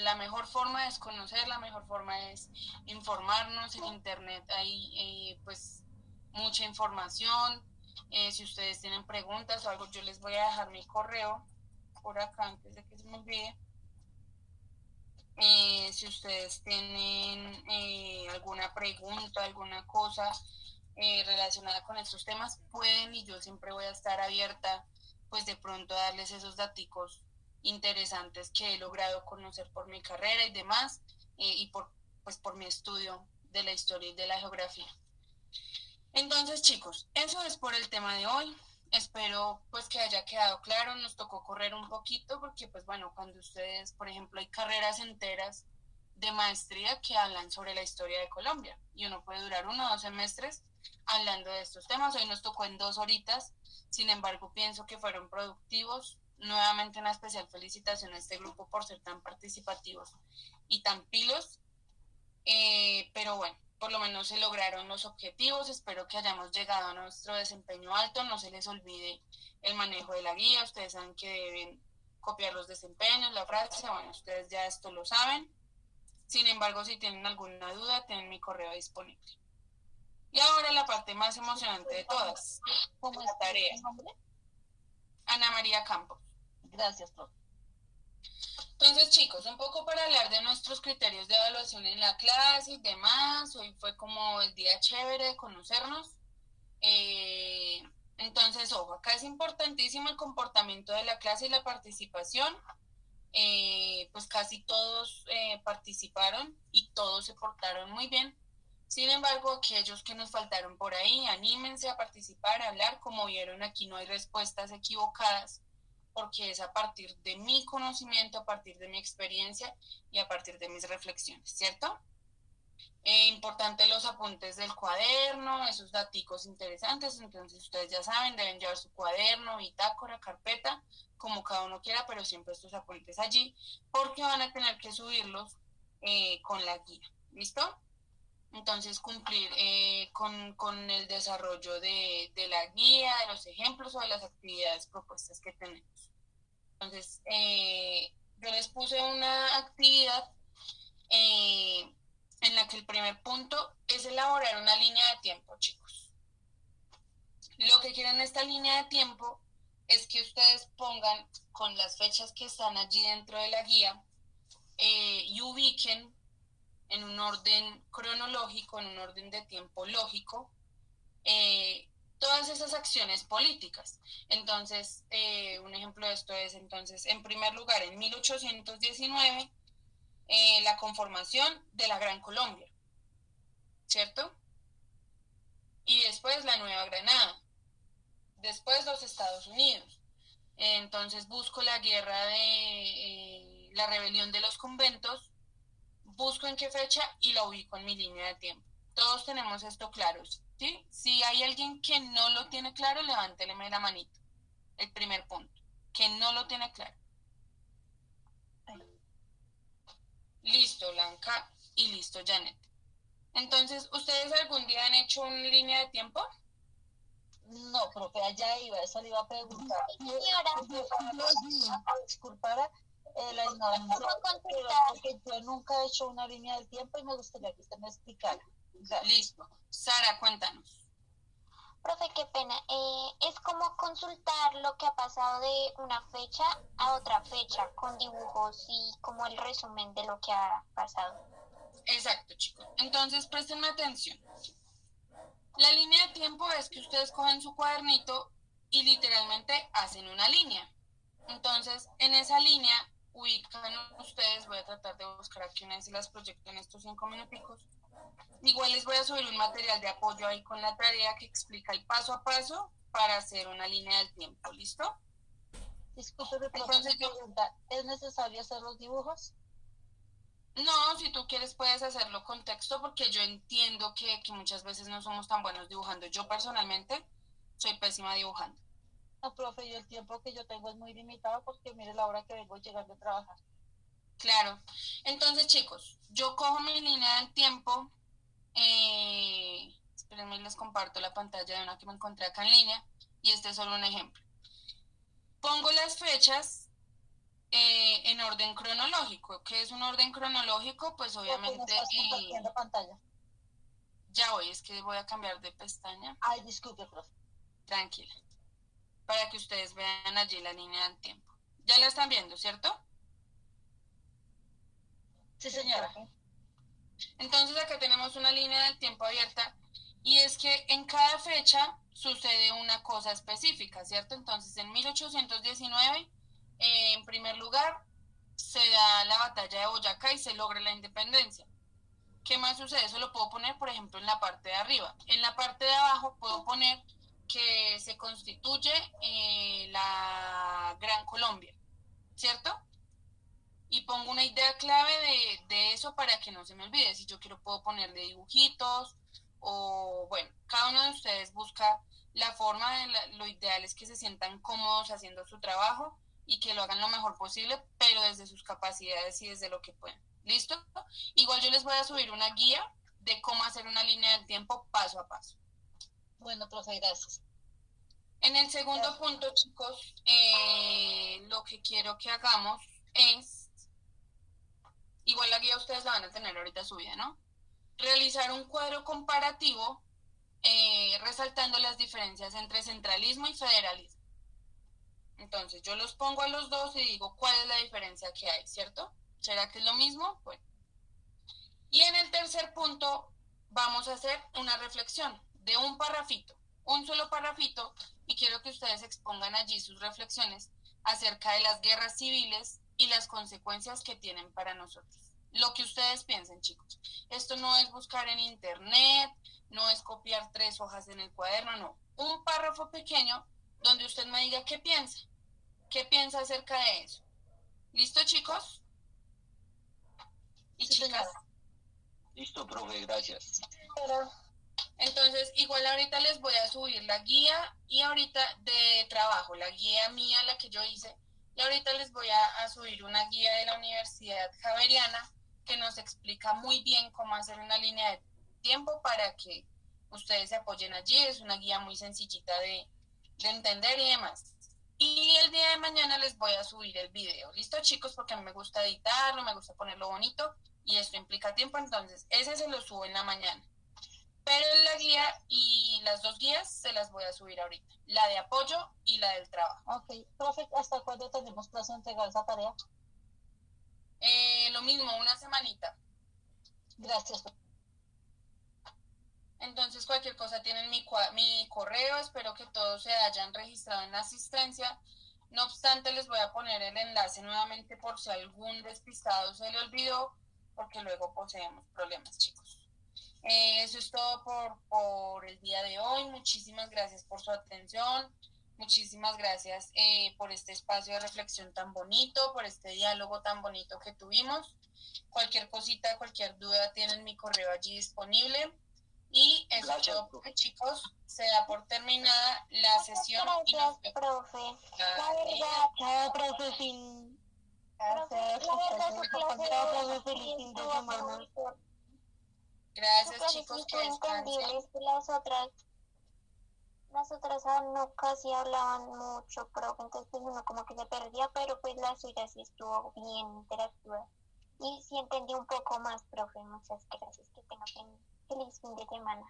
La mejor forma es conocer, la mejor forma es informarnos. En internet hay pues mucha información. Si ustedes tienen preguntas o algo, yo les voy a dejar mi correo por acá antes de que se me olvide. Si ustedes tienen alguna pregunta, alguna cosa relacionada con estos temas, pueden, y yo siempre voy a estar abierta, pues de pronto a darles esos daticos interesantes que he logrado conocer por mi carrera y demás, y por mi estudio de la historia y de la geografía. Entonces, chicos, eso es por el tema de hoy. Espero pues que haya quedado claro. Nos tocó correr un poquito porque pues bueno, cuando ustedes, por ejemplo, hay carreras enteras de maestría que hablan sobre la historia de Colombia. Y uno puede durar 1 o 2 semestres hablando de estos temas. Hoy nos tocó en 2 horitas, sin embargo pienso que fueron productivos. Nuevamente una especial felicitación a este grupo por ser tan participativos y tan pilos. Pero bueno, por lo menos se lograron los objetivos. Espero que hayamos llegado a nuestro desempeño alto. No se les olvide el manejo de la guía. Ustedes saben que deben copiar los desempeños, la frase. Bueno, ustedes ya esto lo saben. Sin embargo, si tienen alguna duda, tienen mi correo disponible. Y ahora la parte más emocionante de todas, ¿Cómo es la tarea. tu nombre? Ana María Campos. Gracias, profe. Entonces, chicos, un poco para hablar de nuestros criterios de evaluación en la clase y demás. Hoy fue como el día chévere de conocernos. Entonces, ojo, acá es importantísimo el comportamiento de la clase y la participación. Pues casi todos participaron y todos se portaron muy bien. Sin embargo, aquellos que nos faltaron por ahí, anímense a participar, a hablar. Como vieron, aquí no hay respuestas equivocadas, porque es a partir de mi conocimiento, a partir de mi experiencia y a partir de mis reflexiones, ¿cierto? Importante los apuntes del cuaderno, esos daticos interesantes. Entonces ustedes ya saben, deben llevar su cuaderno, bitácora, carpeta, como cada uno quiera, pero siempre estos apuntes allí, porque van a tener que subirlos con la guía, ¿listo? Entonces cumplir con el desarrollo de la guía, de los ejemplos o de las actividades propuestas que tenemos. Entonces, yo les puse una actividad en la que el primer punto es elaborar una línea de tiempo, chicos. Lo que quieren en esta línea de tiempo es que ustedes pongan con las fechas que están allí dentro de la guía y ubiquen en un orden cronológico, en un orden de tiempo lógico, todas esas acciones políticas. Entonces, un ejemplo de esto es, entonces, en primer lugar, en 1819, la conformación de la Gran Colombia, ¿cierto? Y después la Nueva Granada, después los Estados Unidos. Entonces busco la guerra de la rebelión de los conventos, busco en qué fecha y la ubico en mi línea de tiempo. Todos tenemos esto claro, ¿sí? Si hay alguien que no lo tiene claro, levántele la manito. El primer punto, que no lo tiene claro. Listo, Blanca, y listo, Janet. Entonces, ¿ustedes algún día han hecho una línea de tiempo? No, profe, allá iba, eso le iba a preguntar. Señora, Disculpara la ignorancia, ¿cómo pero consultar? porque yo nunca he hecho una línea del tiempo y me gustaría que usted me explicara. Gracias. Listo. Sara, cuéntanos. Profe, qué pena. Es como consultar lo que ha pasado de una fecha a otra fecha, con dibujos y como el resumen de lo que ha pasado. Exacto, chicos. Entonces, préstenme atención. La línea de tiempo es que ustedes cogen su cuadernito y literalmente hacen una línea. Entonces, en esa línea ubican ustedes, voy a tratar de buscar aquí una vez y las proyecto en estos 5 minuticos. Igual les voy a subir un material de apoyo ahí con la tarea que explica el paso a paso para hacer una línea del tiempo, ¿listo? Disculpe, profe, Entonces, una pregunta. ¿Es necesario hacer los dibujos? No, si tú quieres puedes hacerlo con texto porque yo entiendo que muchas veces no somos tan buenos dibujando. Yo personalmente soy pésima dibujando. No, profe, yo el tiempo que yo tengo es muy limitado porque mire la hora que vengo llegando a trabajar. Claro. Entonces, chicos, yo cojo mi línea del tiempo. Espérenme, les comparto la pantalla de una que me encontré acá en línea. Y este es solo un ejemplo. Pongo las fechas en orden cronológico. ¿Qué es un orden cronológico? Pues obviamente... ¿Me estás compartiendo pantalla? Ya voy, es que voy a cambiar de pestaña. Ay, disculpe, profe. Tranquila. Para que ustedes vean allí la línea del tiempo. Ya la están viendo, ¿cierto? Sí, señora. Entonces acá tenemos una línea del tiempo abierta y es que en cada fecha sucede una cosa específica, ¿cierto? Entonces en 1819, en primer lugar, se da la batalla de Boyacá y se logra la independencia. ¿Qué más sucede? Eso lo puedo poner, por ejemplo, en la parte de arriba. En la parte de abajo puedo poner que se constituye la Gran Colombia, ¿cierto? y pongo una idea clave de eso para que no se me olvide. Si yo quiero puedo ponerle dibujitos o bueno, cada uno de ustedes busca la forma lo ideal es que se sientan cómodos haciendo su trabajo y que lo hagan lo mejor posible, pero desde sus capacidades y desde lo que pueden. ¿Listo? Igual yo les voy a subir una guía de cómo hacer una línea del tiempo paso a paso. Bueno, profe, gracias. En el segundo punto, chicos, lo que quiero que hagamos es, igual la guía ustedes la van a tener ahorita subida, ¿no? Realizar un cuadro comparativo resaltando las diferencias entre centralismo y federalismo. Entonces yo los pongo a los dos y digo cuál es la diferencia que hay, ¿cierto? ¿Será que es lo mismo? Bueno. Y en el tercer punto vamos a hacer una reflexión de un parrafito, un solo parrafito, y quiero que ustedes expongan allí sus reflexiones acerca de las guerras civiles y las consecuencias que tienen para nosotros. Lo que ustedes piensen, chicos. Esto no es buscar en internet, no es copiar 3 hojas en el cuaderno, no. Un párrafo pequeño donde usted me diga qué piensa acerca de eso. ¿Listo, chicos? Y Sí, chicas. señora. Listo, profe, gracias. Entonces, igual ahorita les voy a subir la guía y ahorita de trabajo, la guía mía, la que yo hice, y ahorita les voy a subir una guía de la Universidad Javeriana que nos explica muy bien cómo hacer una línea de tiempo para que ustedes se apoyen allí. Es una guía muy sencillita de entender y demás. Y el día de mañana les voy a subir el video. ¿Listo, chicos? Porque a mí me gusta editarlo, me gusta ponerlo bonito y esto implica tiempo, entonces ese se lo subo en la mañana. Pero la guía y las 2 guías se las voy a subir ahorita. La de apoyo y la del trabajo. Ok, profe, ¿hasta cuándo tenemos plazo de entregar esa tarea? Lo mismo, una semanita. Gracias. Entonces cualquier cosa tienen mi correo. Espero que todos se hayan registrado en la asistencia. No obstante, les voy a poner el enlace nuevamente por si algún despistado se le olvidó, porque luego poseemos problemas, chicos. Eso es todo por el día de hoy. Muchísimas gracias por su atención. Muchísimas gracias por este espacio de reflexión tan bonito, por este diálogo tan bonito que tuvimos. Cualquier cosita, cualquier duda, tienen mi correo allí disponible. Y eso Gracias, es todo, profe. chicos. Se da por terminada la sesión. Y nos Gracias, vemos. profe. Vale. La verdad, Chao, profe, fin. profe, Gracias. la verdad su clase Chao, de profe, hoy feliz fin de estuvo semana. muy su Gracias, clase sí chicos, que estuvo entendible, descansen. es que las otras no casi hablaban mucho, profe, entonces pues uno como que se perdía, pero pues la suya sí estuvo bien interactiva. Y sí entendí un poco más, profe, muchas gracias, que tenga feliz fin de semana.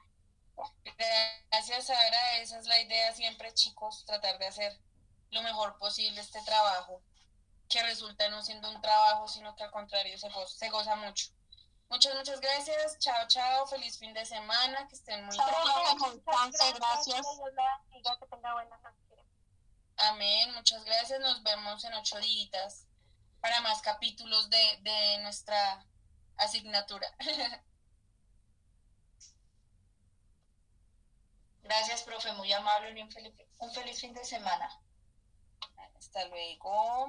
Gracias, Sara. Esa es la idea siempre, chicos, tratar de hacer lo mejor posible este trabajo, que resulta no siendo un trabajo, sino que al contrario se goza mucho. Muchas gracias. Chao, chao. Feliz fin de semana. Que estén muy bien. Gracias. Que tenga buena noche. Amén. Muchas gracias. Nos vemos en 8 días para más capítulos de nuestra asignatura. Gracias, profe, muy amable y un feliz fin de semana. Hasta luego.